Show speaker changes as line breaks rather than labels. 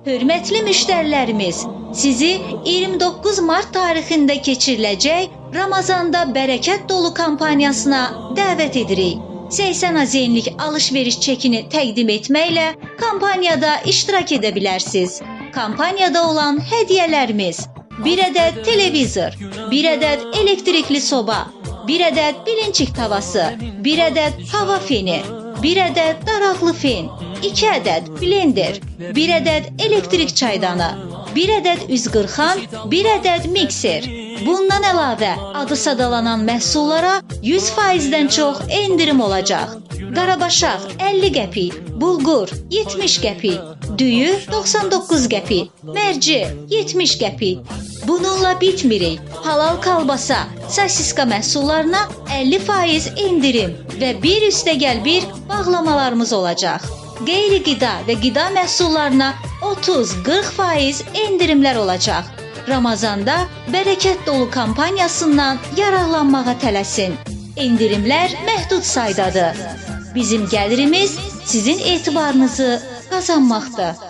Hörmətli müştərilərimiz, sizi 29 Mart tarixində keçiriləcək Ramazanda bərəkət dolu kampaniyasına dəvət edirik. 80 azenlik alış-veriş çekini təqdim etməklə kampaniyada iştirak edə bilərsiniz. Kampaniyada olan hədiyyələrimiz: 1 ədəd televizor, 1 ədəd elektrikli soba, 1 ədəd bilinçik tavası, 1 ədəd hava feni, 1 ədəd daraqlı fen, 2 ədəd blender, 1 ədəd elektrik çaydanı, 1 ədəd üzqırxan, 1 ədəd mikser. Bundan əlavə adı sadalanan məhsullara 100%-dən çox endirim olacaq. Qarabaşaq 50 qəpik, bulgur 70 qəpik, düyü 99 qəpik, mərci 70 qəpik. Bununla bitmirik. Halal kalbasa, sosiska məhsullarına 50% endirim və bir üstəgəl bir bağlamalarımız olacaq. Qeyri-qida və qida məhsullarına 30-40% endirimlər olacaq. Ramazanda bərəkət dolu kampaniyasından yararlanmağa tələsin. Endirimlər məhdud saydadır. Bizim gəlirimiz sizin etibarınızı qazanmaqdır.